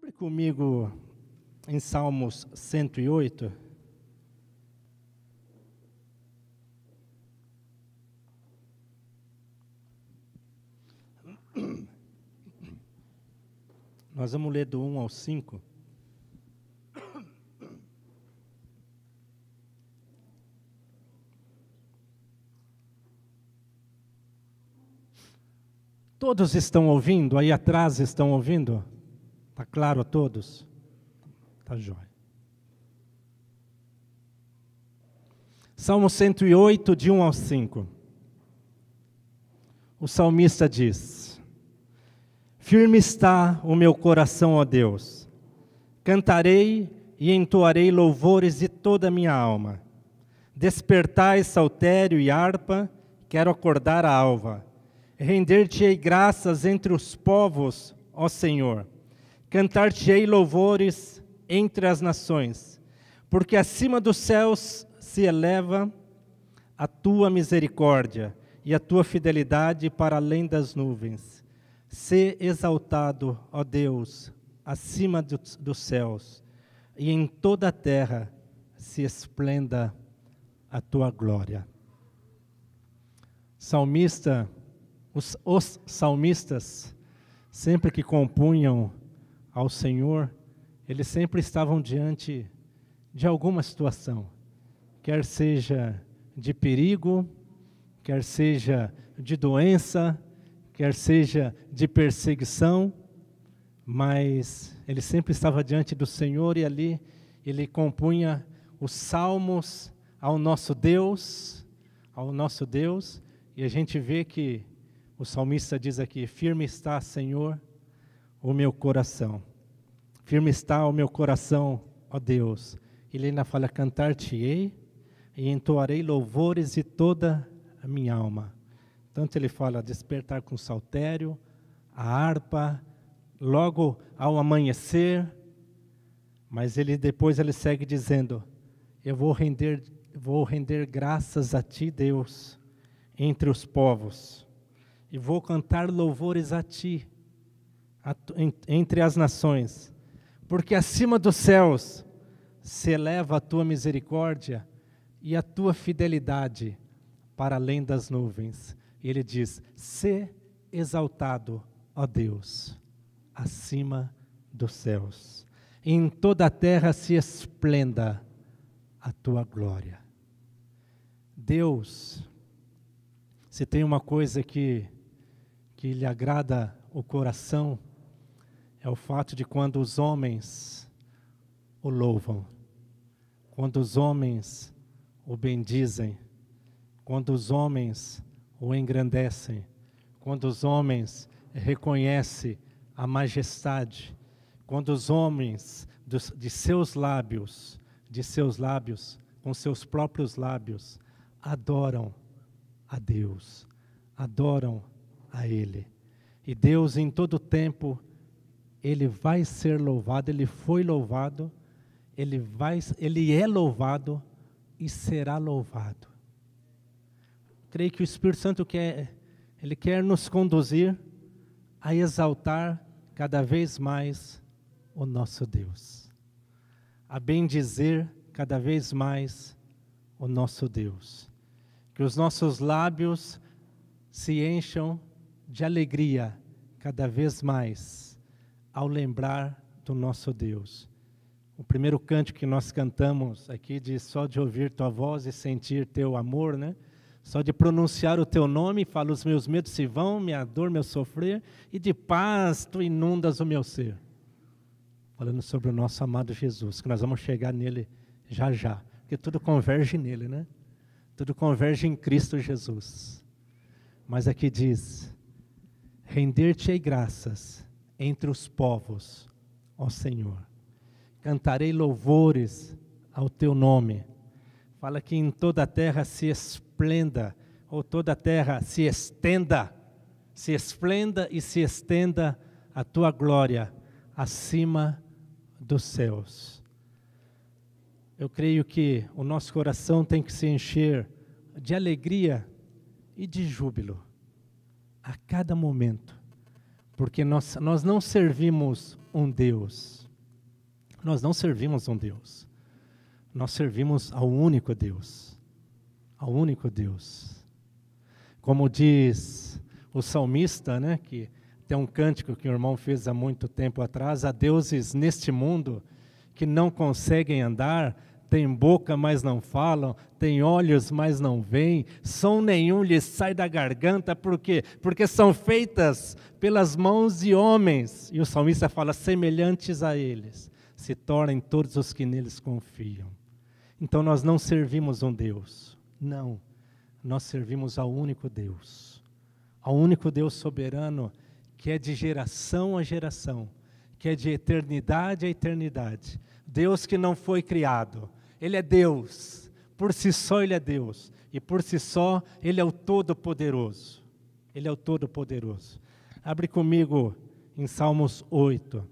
Abre comigo em Salmos 108. Nós vamos ler do 1 ao 5. Todos estão ouvindo? Aí atrás estão ouvindo? Está claro a todos? Está jóia. Salmo 108, de 1 ao 5. O salmista diz: Firme está o meu coração, ó Deus. Cantarei e entoarei louvores de toda a minha alma. Despertai saltério e harpa, quero acordar a alva. Render-te-ei graças entre os povos, ó Senhor. Cantar-te-ei louvores entre as nações. Porque acima dos céus se eleva a tua misericórdia e a tua fidelidade para além das nuvens. Sê exaltado, ó Deus, acima dos céus, e em toda a terra se esplenda a tua glória. Salmista, os salmistas, sempre que compunham ao Senhor, eles sempre estavam diante de alguma situação, quer seja de perigo, quer seja de doença, quer seja de perseguição, mas ele sempre estava diante do Senhor e ali ele compunha os salmos ao nosso Deus, e a gente vê que o salmista diz aqui: firme está, Senhor, o meu coração. Firme está o meu coração, ó Deus. Ele ainda fala: cantar-te-ei e entoarei louvores de toda a minha alma. Tanto ele fala despertar com saltério, a harpa, logo ao amanhecer, mas depois ele segue dizendo: eu vou render graças a ti, Deus, entre os povos, e vou cantar louvores a ti, entre as nações, porque acima dos céus se eleva a tua misericórdia e a tua fidelidade para além das nuvens. E ele diz: sê exaltado, ó Deus, acima dos céus. E em toda a terra se esplenda a tua glória. Deus, se tem uma coisa que lhe agrada o coração, é o fato de quando os homens o louvam, quando os homens o bendizem, quando os homens o engrandecem, quando os homens reconhecem a majestade, quando os homens de seus lábios, com seus próprios lábios, adoram a Deus, adoram a Ele. E Deus em todo tempo, Ele vai ser louvado, Ele foi louvado, Ele é louvado e será louvado. Creio que o Espírito Santo Ele quer nos conduzir a exaltar cada vez mais o nosso Deus, a bendizer cada vez mais o nosso Deus. Que os nossos lábios se encham de alegria cada vez mais ao lembrar do nosso Deus. O primeiro cântico que nós cantamos aqui diz: só de ouvir tua voz e sentir teu amor, né? Só de pronunciar o teu nome, fala: os meus medos se vão, minha dor, meu sofrer, e de paz tu inundas o meu ser. Falando sobre o nosso amado Jesus, que nós vamos chegar nele já já, porque tudo converge nele, né? Tudo converge em Cristo Jesus. Mas aqui diz: render-te-ei graças entre os povos, ó Senhor. Cantarei louvores ao teu nome. Fala que em toda a terra se esplenda, ou toda a terra se estenda, se esplenda e se estenda a tua glória acima dos céus. Eu creio que o nosso coração tem que se encher de alegria e de júbilo a cada momento, porque nós não servimos um Deus. Nós não servimos um Deus. Nós servimos ao único Deus. Ao único Deus. Como diz o salmista, né, que tem um cântico que o irmão fez há muito tempo atrás: há deuses neste mundo que não conseguem andar, têm boca, mas não falam, têm olhos, mas não veem, som nenhum lhes sai da garganta. Por quê? Porque são feitas pelas mãos de homens. E o salmista fala: semelhantes a eles se tornem todos os que neles confiam. Então nós não servimos um Deus, não. Nós servimos ao único Deus. Ao único Deus soberano, que é de geração a geração, que é de eternidade a eternidade. Deus que não foi criado. Ele é Deus. Por si só Ele é Deus. E por si só Ele é o Todo-Poderoso. Ele é o Todo-Poderoso. Abre comigo em Salmos 8.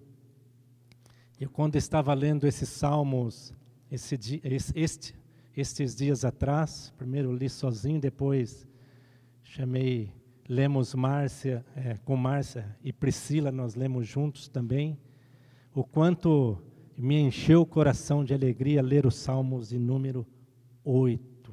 Eu, quando estava lendo esses salmos, estes dias atrás, primeiro li sozinho, depois lemos com Márcia e Priscila, nós lemos juntos também. O quanto me encheu o coração de alegria ler os salmos de número 8.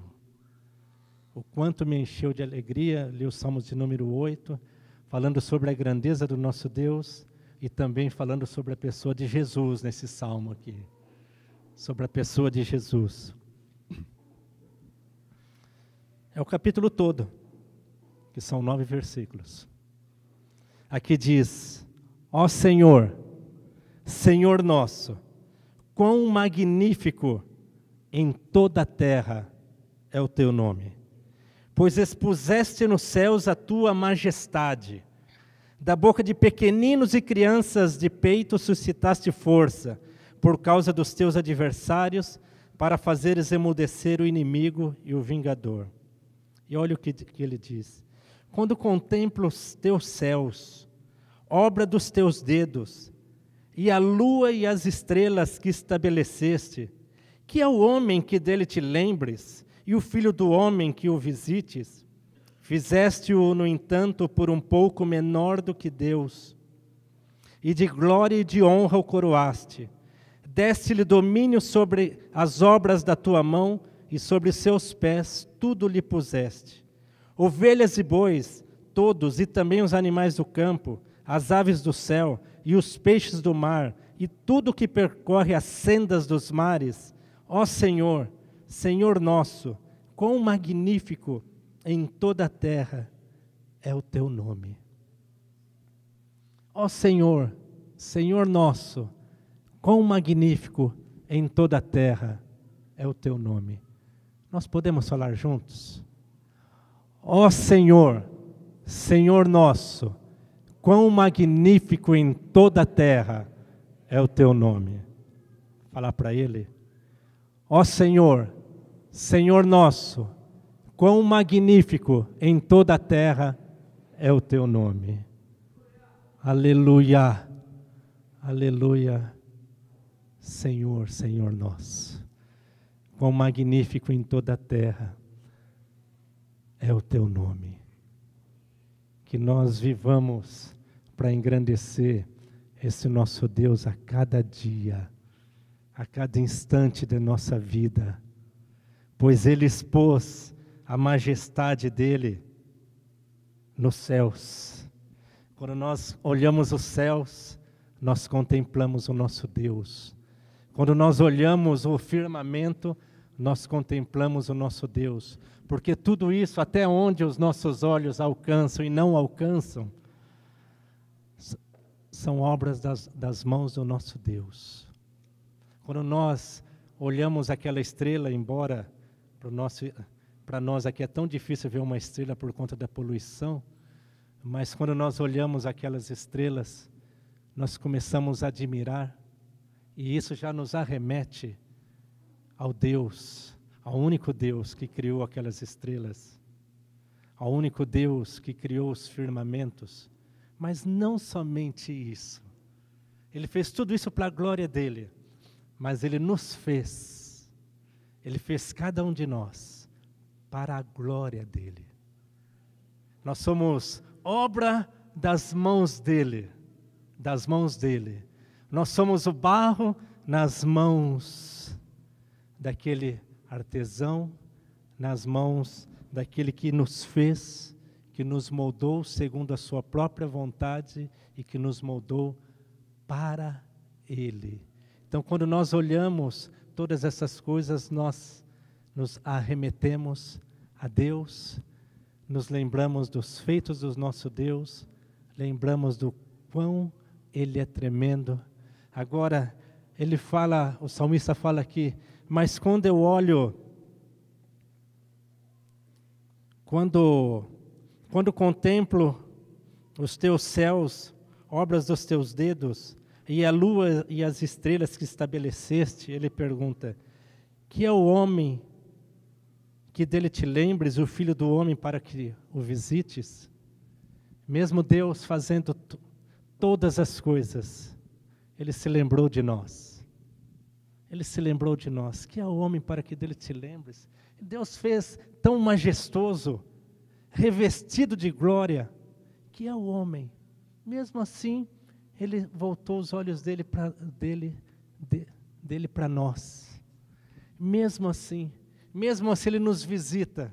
O quanto me encheu de alegria ler os salmos de número 8, falando sobre a grandeza do nosso Deus e também falando sobre a pessoa de Jesus nesse salmo aqui. Sobre a pessoa de Jesus. É o capítulo todo, que são 9 versículos. Aqui diz: ó Senhor, Senhor nosso, quão magnífico em toda a terra é o teu nome, pois expuseste nos céus a tua majestade. Da boca de pequeninos e crianças de peito suscitaste força, por causa dos teus adversários, para fazeres emudecer o inimigo e o vingador. E olha o que ele diz: quando contemplo os teus céus, obra dos teus dedos, e a lua e as estrelas que estabeleceste, que é o homem que dele te lembres, e o filho do homem que o visites? Fizeste-o, no entanto, por um pouco menor do que Deus, e de glória e de honra o coroaste. Deste-lhe domínio sobre as obras da tua mão, e sobre seus pés tudo lhe puseste. Ovelhas e bois, todos, e também os animais do campo, as aves do céu, e os peixes do mar, e tudo que percorre as sendas dos mares. Ó Senhor, Senhor nosso, quão magnífico em toda a terra é o teu nome. Ó Senhor, Senhor nosso, quão magnífico em toda a terra é o teu nome. Nós podemos falar juntos? Ó Senhor, Senhor nosso, quão magnífico em toda a terra é o teu nome. Falar para ele: ó Senhor, Senhor nosso, quão magnífico em toda a terra é o teu nome. Aleluia, aleluia. Senhor, Senhor nosso, quão magnífico em toda a terra é o teu nome. Que nós vivamos para engrandecer esse nosso Deus a cada dia, a cada instante de nossa vida, pois Ele expôs a majestade dEle nos céus. Quando nós olhamos os céus, nós contemplamos o nosso Deus. Quando nós olhamos o firmamento, nós contemplamos o nosso Deus. Porque tudo isso, até onde os nossos olhos alcançam e não alcançam, são obras das mãos do nosso Deus. Quando nós olhamos aquela estrela, embora para nós aqui é tão difícil ver uma estrela por conta da poluição, mas quando nós olhamos aquelas estrelas, nós começamos a admirar, e isso já nos arremete ao Deus, ao único Deus que criou aquelas estrelas, ao único Deus que criou os firmamentos. Mas não somente isso, Ele fez tudo isso para a glória dEle, mas Ele nos fez, Ele fez cada um de nós para a glória dEle. Nós somos obra das mãos dEle, Nós somos o barro nas mãos daquele artesão, nas mãos daquele que nos fez, que nos moldou segundo a sua própria vontade e que nos moldou para Ele. Então, quando nós olhamos todas essas coisas, nós nos arremetemos a Deus, nos lembramos dos feitos do nosso Deus, lembramos do quão Ele é tremendo. Agora, ele fala, o salmista fala aqui, mas quando eu olho, quando contemplo os teus céus, obras dos teus dedos, e a lua e as estrelas que estabeleceste, ele pergunta, que é o homem que dele te lembres, o filho do homem para que o visites? Mesmo Deus fazendo todas as coisas, Ele se lembrou de nós. Ele se lembrou de nós. Que é o homem para que dele te lembres? Deus fez tão majestoso, revestido de glória, que é o homem. Mesmo assim, Ele voltou os olhos dele para nós. Mesmo assim, Ele nos visita.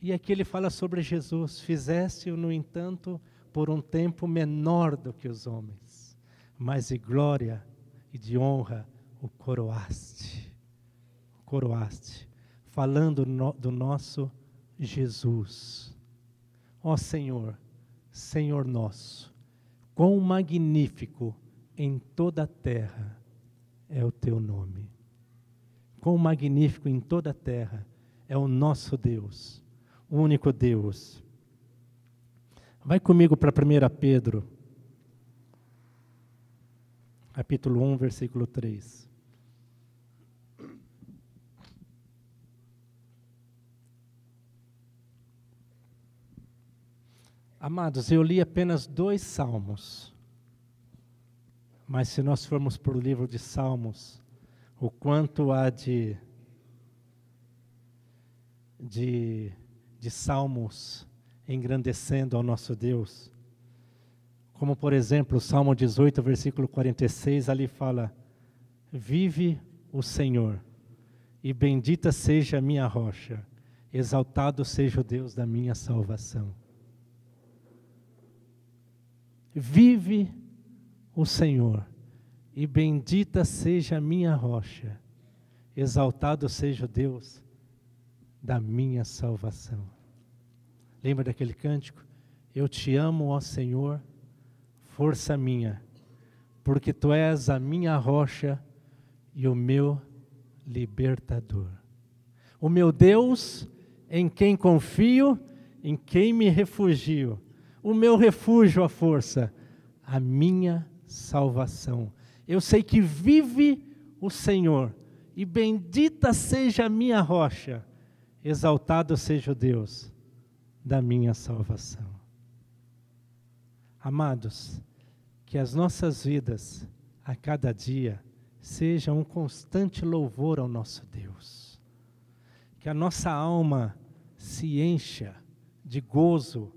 E aqui ele fala sobre Jesus. Fizeste-o, no entanto, por um tempo menor do que os homens, mas de glória e de honra o coroaste. Falando do nosso Jesus. Ó Senhor, Senhor nosso, quão magnífico em toda a terra é o teu nome. Quão magnífico em toda a terra é o nosso Deus, o único Deus. Vai comigo para 1 Pedro, capítulo 1, versículo 3. Amados, eu li apenas 2 salmos, mas se nós formos para o livro de Salmos, o quanto há de salmos engrandecendo ao nosso Deus, como por exemplo o Salmo 18, versículo 46, ali fala, vive o Senhor, e bendita seja a minha rocha, exaltado seja o Deus da minha salvação. Vive o Senhor, e bendita seja a minha rocha, exaltado seja o Deus da minha salvação. Lembra daquele cântico? Eu te amo, ó Senhor, força minha, porque tu és a minha rocha e o meu libertador. O meu Deus, em quem confio, em quem me refugio. O meu refúgio, a força, a minha salvação. Eu sei que vive o Senhor, e bendita seja a minha rocha, exaltado seja o Deus da minha salvação. Amados, que as nossas vidas, a cada dia, sejam um constante louvor ao nosso Deus. Que a nossa alma se encha de gozo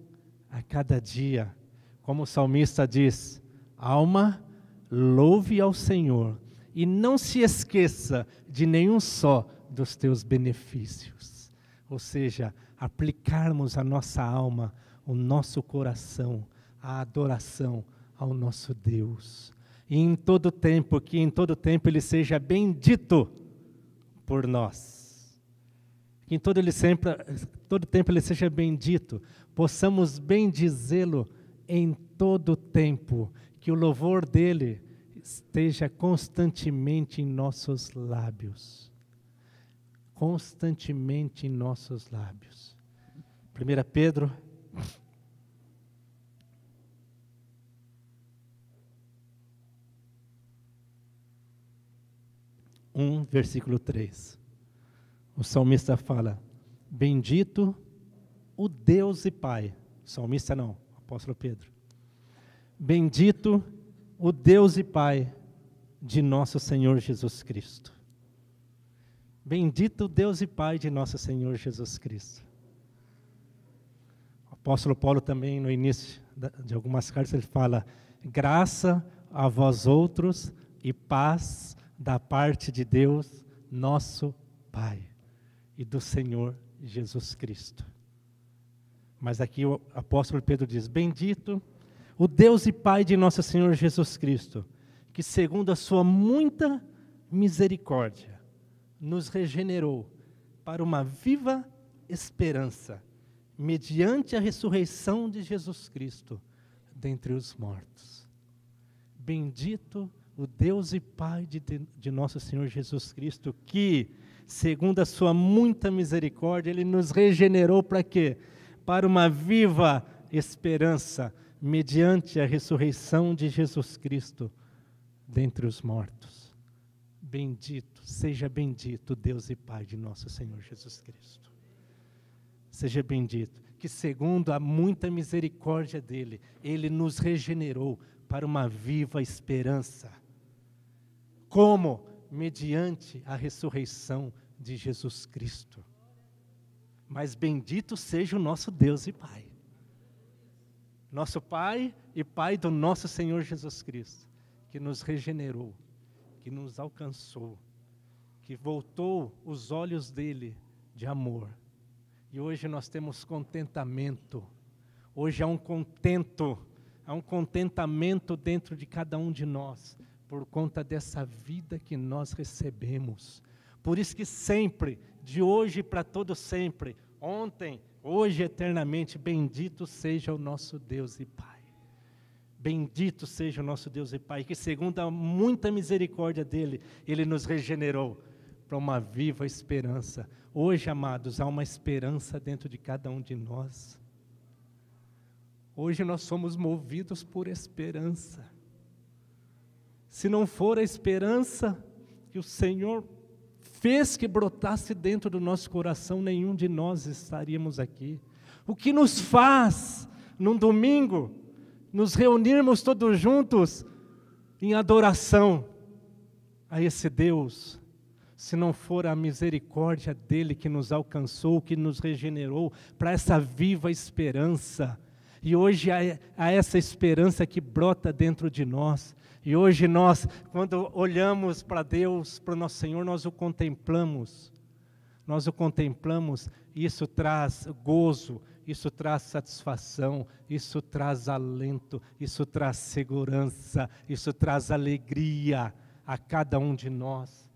a cada dia. Como o salmista diz, alma, louve ao Senhor e não se esqueça de nenhum só dos teus benefícios. Ou seja, aplicarmos a nossa alma, o nosso coração, a adoração ao nosso Deus. E em todo tempo, que em todo tempo Ele seja bendito por nós. Que em todo tempo Ele seja bendito, possamos bendizê-lo em todo tempo, que o louvor dEle esteja constantemente em nossos lábios. Constantemente em nossos lábios. 1 Pedro 1, versículo 3. O salmista fala, bendito o Deus e Pai. O salmista não, o apóstolo Pedro. Bendito o Deus e Pai de nosso Senhor Jesus Cristo. Bendito o Deus e Pai de nosso Senhor Jesus Cristo. O apóstolo Paulo também, no início de algumas cartas, ele fala, graça a vós outros e paz da parte de Deus, nosso Pai, e do Senhor Jesus Cristo. Mas aqui o apóstolo Pedro diz: bendito o Deus e Pai de nosso Senhor Jesus Cristo, que segundo a sua muita misericórdia, nos regenerou para uma viva esperança, mediante a ressurreição de Jesus Cristo dentre os mortos. Bendito o Deus e Pai de nosso Senhor Jesus Cristo, que, segundo a sua muita misericórdia, Ele nos regenerou para quê? Para uma viva esperança, mediante a ressurreição de Jesus Cristo dentre os mortos. Bendito, seja bendito Deus e Pai de nosso Senhor Jesus Cristo. Seja bendito, que segundo a muita misericórdia dEle, Ele nos regenerou para uma viva esperança. Como? Mediante a ressurreição de Jesus Cristo. Mas bendito seja o nosso Deus e Pai. Nosso Pai e Pai do nosso Senhor Jesus Cristo, que nos regenerou, que nos alcançou, que voltou os olhos dele de amor. E hoje nós temos contentamento. Hoje há um contentamento dentro de cada um de nós, por conta dessa vida que nós recebemos. Por isso que sempre, de hoje para todo sempre, ontem, hoje, eternamente, bendito seja o nosso Deus e Pai. Bendito seja o nosso Deus e Pai, que segundo a muita misericórdia dEle, Ele nos regenerou para uma viva esperança. Hoje, amados, há uma esperança dentro de cada um de nós. Hoje nós somos movidos por esperança. Se não for a esperança que o Senhor fez que brotasse dentro do nosso coração, nenhum de nós estaríamos aqui. O que nos faz, num domingo, nos reunirmos todos juntos em adoração a esse Deus, se não for a misericórdia dEle que nos alcançou, que nos regenerou para essa viva esperança. E hoje há essa esperança que brota dentro de nós. E hoje nós, quando olhamos para Deus, para o nosso Senhor, nós o contemplamos. Nós o contemplamos e isso traz gozo, isso traz satisfação, isso traz alento, isso traz segurança, isso traz alegria a cada um de nós.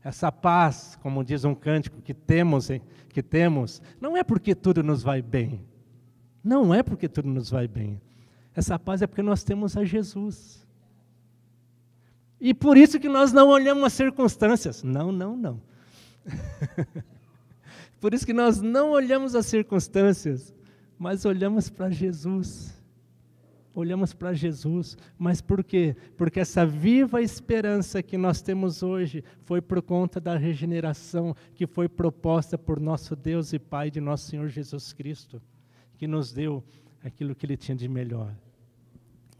Essa paz, como diz um cântico que temos, não é porque tudo nos vai bem. Não é porque tudo nos vai bem. Essa paz é porque nós temos a Jesus. E por isso que nós não olhamos as circunstâncias. Não. Por isso que nós não olhamos as circunstâncias, mas olhamos para Jesus. Olhamos para Jesus. Mas por quê? Porque essa viva esperança que nós temos hoje foi por conta da regeneração que foi proposta por nosso Deus e Pai de nosso Senhor Jesus Cristo, que nos deu aquilo que Ele tinha de melhor,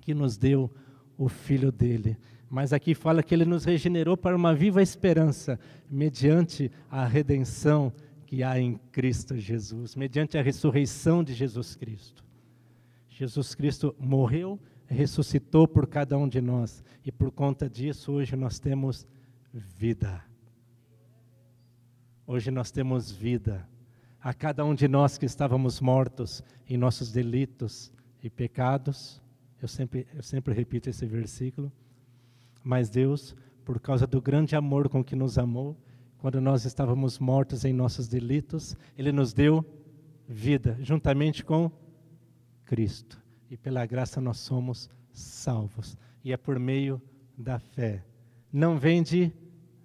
que nos deu o Filho dEle. Mas aqui fala que Ele nos regenerou para uma viva esperança, mediante a redenção que há em Cristo Jesus, mediante a ressurreição de Jesus Cristo. Jesus Cristo morreu, ressuscitou por cada um de nós, e por conta disso hoje nós temos vida. Hoje nós temos vida. A cada um de nós que estávamos mortos em nossos delitos e pecados, eu sempre repito esse versículo, mas Deus, por causa do grande amor com que nos amou, quando nós estávamos mortos em nossos delitos, Ele nos deu vida, juntamente com Cristo. E pela graça nós somos salvos. E é por meio da fé. Não vem de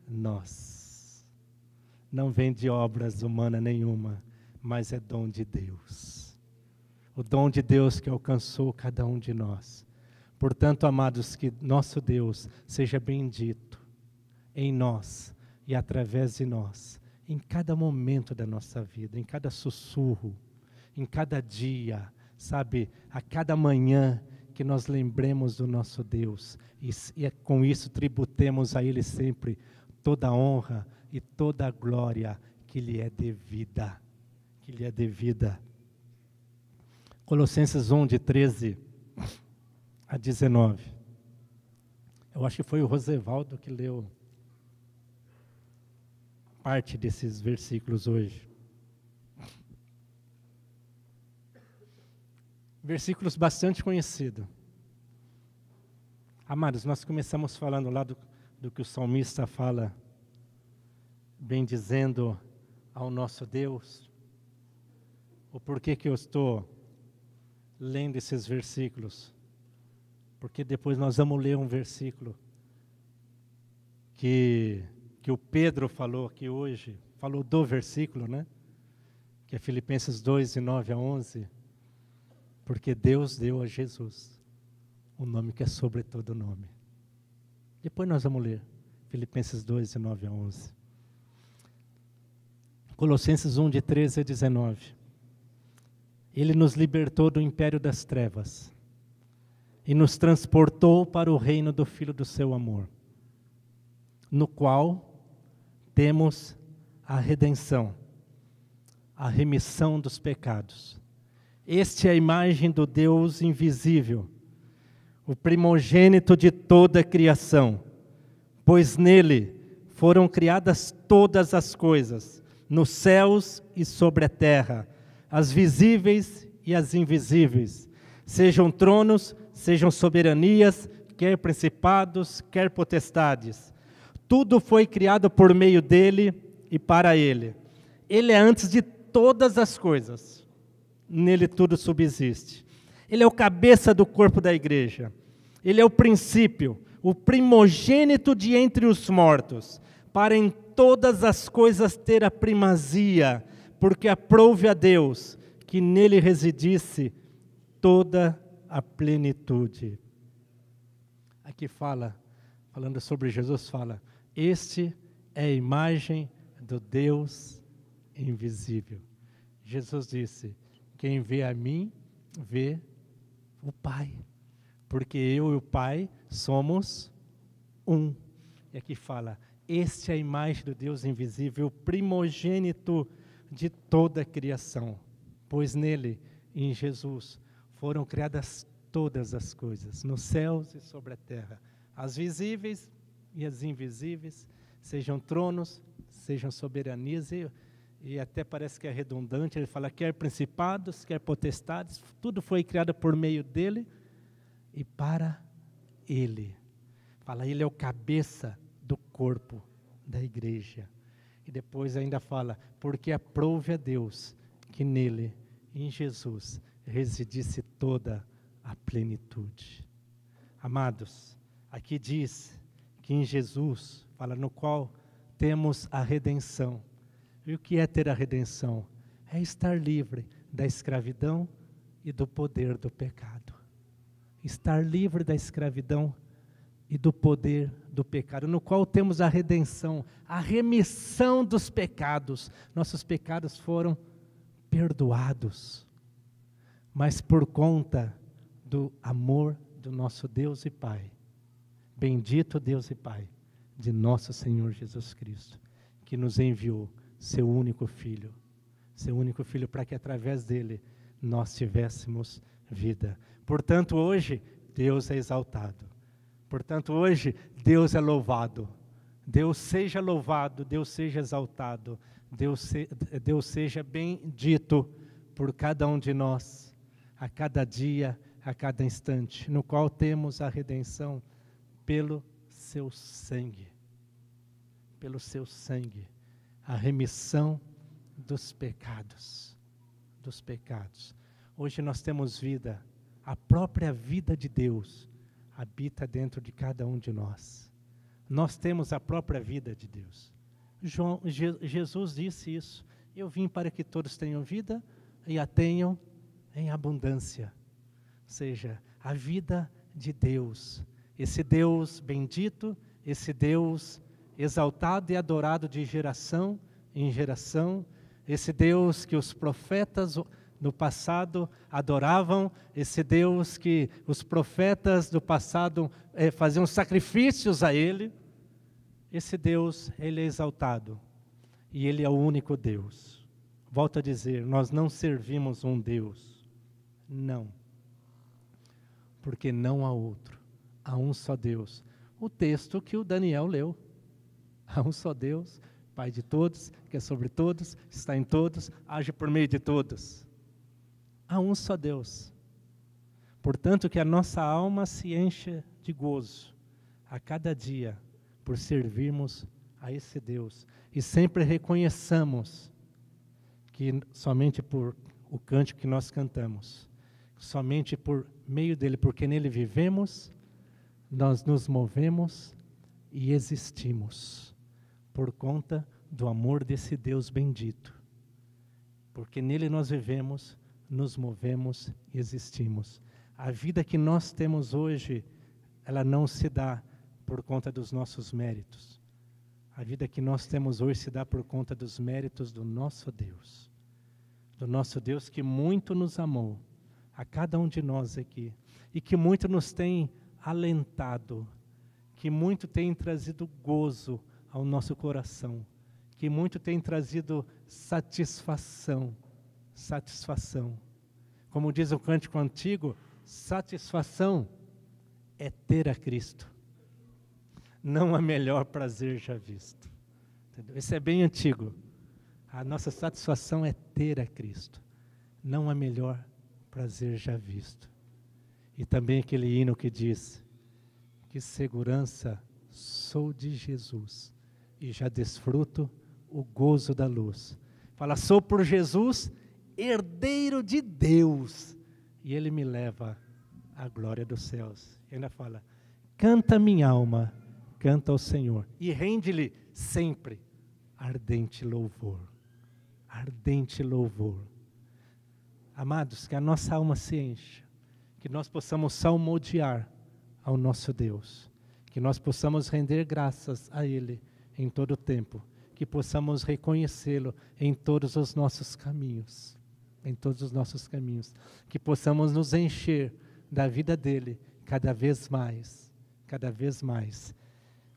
nós. Não vem de obras humanas nenhuma, mas é dom de Deus. O dom de Deus que alcançou cada um de nós. Portanto, amados, que nosso Deus seja bendito em nós e através de nós, em cada momento da nossa vida, em cada sussurro, em cada dia, sabe, a cada manhã que nós lembremos do nosso Deus e com isso tributemos a Ele sempre toda a honra e toda a glória que lhe é devida, Colossenses 1, de 13 a 19. Eu acho que foi o Rosevaldo que leu parte desses versículos hoje. Versículos bastante conhecidos. Amados, nós começamos falando lá do que o salmista fala, bendizendo ao nosso Deus. O porquê que eu estou lendo esses versículos? Porque depois nós vamos ler um versículo que o Pedro falou aqui hoje, falou do versículo, né? Que é Filipenses 2, de 9 a 11. Porque Deus deu a Jesus o nome que é sobre todo nome. Depois nós vamos ler Filipenses 2, de 9 a 11. Colossenses 1, de 13 a 19. Ele nos libertou do império das trevas e nos transportou para o reino do Filho do seu amor, no qual temos a redenção, a remissão dos pecados. Este é a imagem do Deus invisível, o primogênito de toda a criação, pois nele foram criadas todas as coisas, nos céus e sobre a terra, as visíveis e as invisíveis, sejam tronos, sejam soberanias, quer principados, quer potestades. Tudo foi criado por meio dele e para ele. Ele é antes de todas as coisas. Nele tudo subsiste. Ele é o cabeça do corpo da igreja. Ele é o princípio, o primogênito de entre os mortos, para em todas as coisas ter a primazia, porque aprouve a Deus que nele residisse toda a plenitude. Aqui falando sobre Jesus, fala, este é a imagem do Deus invisível. Jesus disse, quem vê a mim, vê o Pai, porque eu e o Pai somos um. E aqui fala, este é a imagem do Deus invisível, primogênito de toda a criação, pois nele, em Jesus, foram criadas todas as coisas, nos céus e sobre a terra, as visíveis e as invisíveis, sejam tronos, sejam soberanias, e até parece que é redundante, ele fala, quer principados, quer potestades, tudo foi criado por meio dele e para ele. Fala, ele é o cabeça do corpo da igreja. E depois ainda fala, porque aprouve a Deus que nele, em Jesus, residisse toda a plenitude. Amados, aqui diz que em Jesus, fala, no qual temos a redenção. E o que é ter a redenção? É estar livre da escravidão e do poder do pecado. Estar livre da escravidão e do poder do pecado, no qual temos a redenção, a remissão dos pecados. Nossos pecados foram perdoados, mas por conta do amor do nosso Deus e Pai, bendito Deus e Pai, de nosso Senhor Jesus Cristo, que nos enviou seu único Filho para que através dele nós tivéssemos vida. Portanto, hoje, Deus é exaltado. Portanto, hoje, Deus é louvado. Deus seja louvado, Deus seja exaltado, Deus seja bendito por cada um de nós, a cada dia, a cada instante, no qual temos a redenção pelo seu sangue. Pelo seu sangue. A remissão dos pecados. Dos pecados. Hoje nós temos vida, a própria vida de Deus habita dentro de cada um de nós. Nós temos a própria vida de Deus. Jesus disse isso. Eu vim para que todos tenham vida e a tenham em abundância. Ou seja, a vida de Deus. Esse Deus bendito, esse Deus exaltado e adorado de geração em geração. Esse Deus que os profetas no passado adoravam, esse Deus que os profetas do passado faziam sacrifícios a Ele, esse Deus, Ele é exaltado, e Ele é o único Deus. Volto a dizer, nós não servimos um Deus, não, porque não há outro, há um só Deus. o texto que o Daniel leu. Há um só Deus, Pai de todos, que é sobre todos, está em todos, age por meio de todos. Há um só Deus. Portanto, que a nossa alma se encha de gozo a cada dia por servirmos a esse Deus. E sempre reconheçamos que somente por o cântico que nós cantamos, somente por meio dele, porque nele vivemos, nós nos movemos e existimos, por conta do amor desse Deus bendito. Porque nele nós vivemos, nos movemos e existimos. A vida que nós temos hoje, ela não se dá por conta dos nossos méritos. A vida que nós temos hoje se dá por conta dos méritos do nosso Deus. Do nosso Deus que muito nos amou, a cada um de nós aqui, e que muito nos tem alentado, que muito tem trazido gozo ao nosso coração, que muito tem trazido satisfação. Como diz o cântico antigo, satisfação é ter a Cristo. Não há melhor prazer já visto. Entendeu? Esse é bem antigo. A nossa satisfação é ter a Cristo. Não há melhor prazer já visto. E também aquele hino que diz: que segurança sou de Jesus e já desfruto o gozo da luz. Fala, sou por Jesus herdeiro de Deus e Ele me leva à glória dos céus. E ainda fala, canta minha alma, canta ao Senhor e rende-lhe sempre ardente louvor. Ardente louvor. Amados, que a nossa alma se encha, que nós possamos salmodiar ao nosso Deus, que nós possamos render graças a Ele em todo o tempo, que possamos reconhecê-lo em todos os nossos caminhos, que possamos nos encher da vida dEle cada vez mais.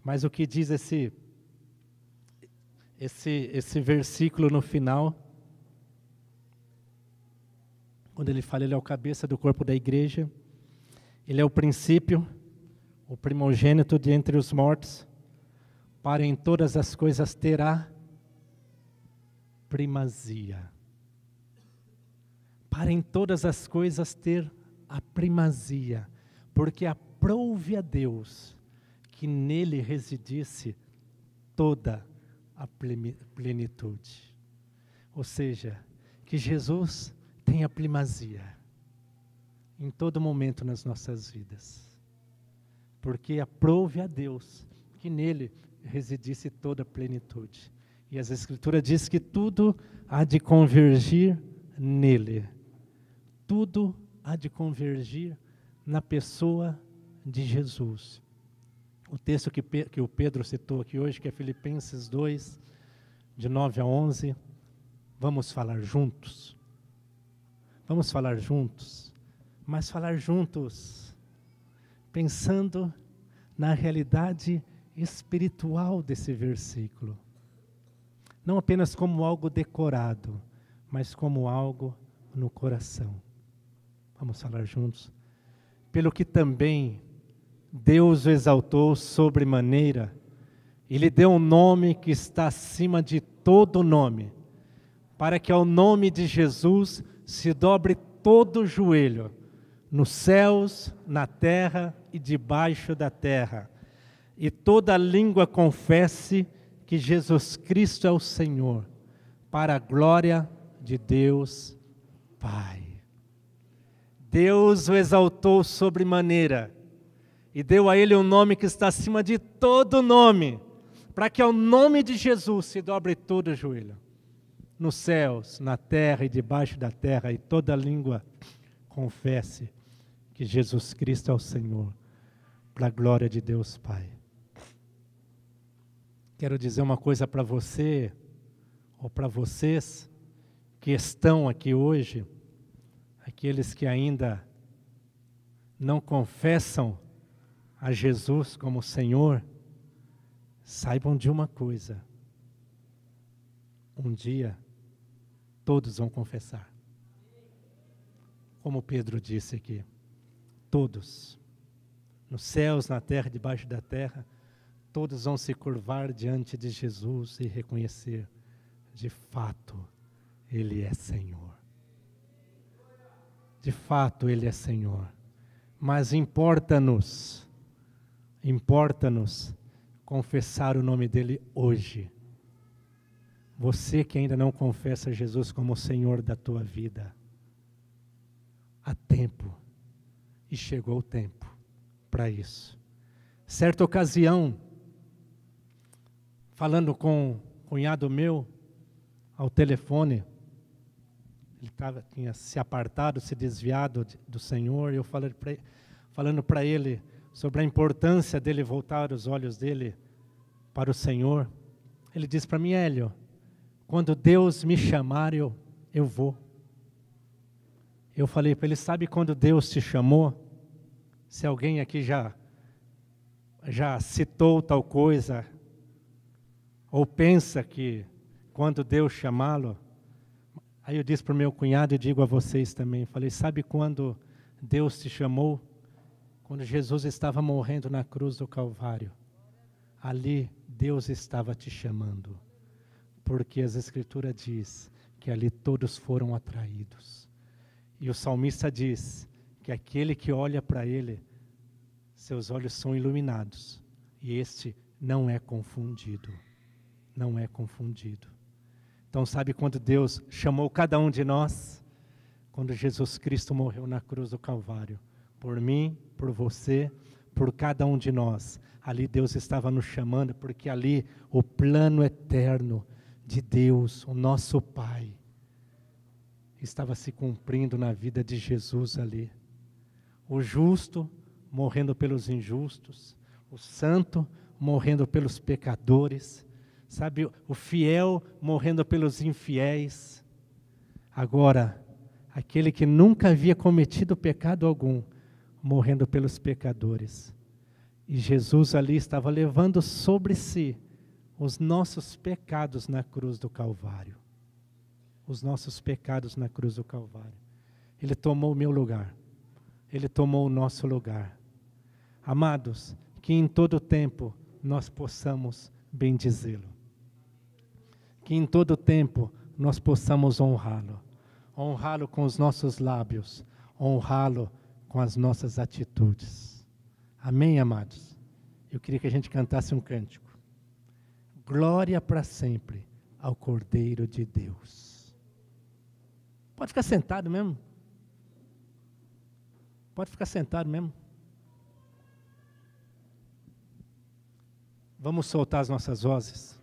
Mas o que diz esse versículo no final, quando ele fala, ele é o cabeça do corpo da igreja, ele é o princípio, o primogênito de entre os mortos, para em todas as coisas ter a primazia. Para em todas as coisas ter a primazia, porque aprouve a Deus que nele residisse toda a plenitude. Ou seja, que Jesus tenha primazia em todo momento nas nossas vidas. Porque aprouve a Deus que nele residisse toda a plenitude. E as Escrituras diz que tudo há de convergir nele. Tudo há de convergir na pessoa de Jesus. O texto que o Pedro citou aqui hoje, que é Filipenses 2, de 9 a 11, vamos falar juntos. Vamos falar juntos, mas falar juntos pensando na realidade espiritual desse versículo. Não apenas como algo decorado, mas como algo no coração. Vamos falar juntos. Pelo que também Deus o exaltou sobremaneira, e lhe deu um nome que está acima de todo nome, para que ao nome de Jesus se dobre todo o joelho, nos céus, na terra e debaixo da terra, e toda língua confesse que Jesus Cristo é o Senhor, para a glória de Deus Pai. Deus o exaltou sobremaneira, e deu a ele um nome que está acima de todo nome, para que ao nome de Jesus se dobre todo o joelho, nos céus, na terra e debaixo da terra, e toda língua confesse que Jesus Cristo é o Senhor, para a glória de Deus Pai. Quero dizer uma coisa para você, ou para vocês, que estão aqui hoje, aqueles que ainda não confessam a Jesus como Senhor, saibam de uma coisa: um dia todos vão confessar. Como Pedro disse aqui, todos nos céus, na terra, debaixo da terra, todos vão se curvar diante de Jesus e reconhecer, de fato, Ele é Senhor. De fato, Ele é Senhor. Mas importa-nos confessar o nome dEle hoje. Você que ainda não confessa Jesus como o Senhor da tua vida, há tempo, e chegou o tempo para isso. Certa ocasião, falando com um cunhado meu, ao telefone, ele tinha se apartado, se desviado do Senhor, e eu falando para ele sobre a importância dele voltar os olhos dele para o Senhor. Ele disse para mim: Hélio, quando Deus me chamar, eu vou. Eu falei para ele: sabe quando Deus te chamou? Se alguém aqui já citou tal coisa, ou pensa que quando Deus chamá-lo, aí eu disse para o meu cunhado e digo a vocês também, falei: sabe quando Deus te chamou? Quando Jesus estava morrendo na cruz do Calvário. Ali Deus estava te chamando, porque as Escrituras diz que ali todos foram atraídos. E o salmista diz que aquele que olha para Ele, seus olhos são iluminados, e este não é confundido. Não é confundido. Então sabe quando Deus chamou cada um de nós? Quando Jesus Cristo morreu na cruz do Calvário. Por mim, por você, por cada um de nós. Ali Deus estava nos chamando, porque ali o plano eterno de Deus, o nosso Pai, estava se cumprindo na vida de Jesus ali. O justo morrendo pelos injustos, o santo morrendo pelos pecadores, sabe, o fiel morrendo pelos infiéis. Agora, aquele que nunca havia cometido pecado algum, morrendo pelos pecadores. E Jesus ali estava levando sobre si os nossos pecados na cruz do Calvário. Os nossos pecados na cruz do Calvário. Ele tomou o meu lugar. Ele tomou o nosso lugar. Amados, que em todo tempo nós possamos bendizê-lo. Que em todo tempo nós possamos honrá-lo. Honrá-lo com os nossos lábios. Honrá-lo com as nossas atitudes. Amém, amados? Eu queria que a gente cantasse um cântico. Glória para sempre ao Cordeiro de Deus. Pode ficar sentado mesmo. Pode ficar sentado mesmo. Vamos soltar as nossas vozes.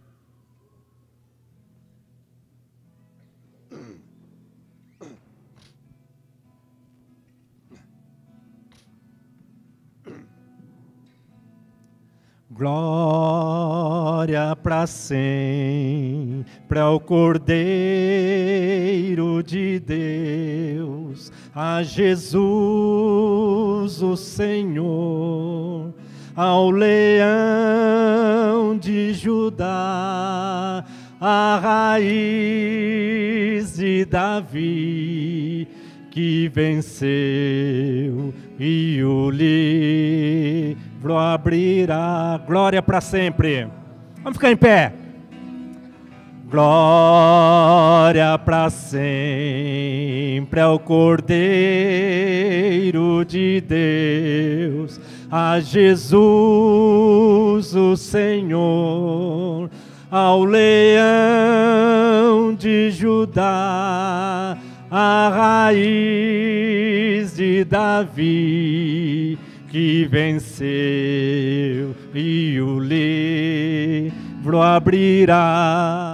Glória para sempre ao Cordeiro de Deus, a Jesus o Senhor, ao Leão de Judá, a raiz de Davi, que venceu e o livro abrirá. Glória para sempre. Vamos ficar em pé. Glória para sempre ao Cordeiro de Deus, a Jesus o Senhor, ao Leão de Judá, a raiz de Davi, que venceu e o livro abrirá.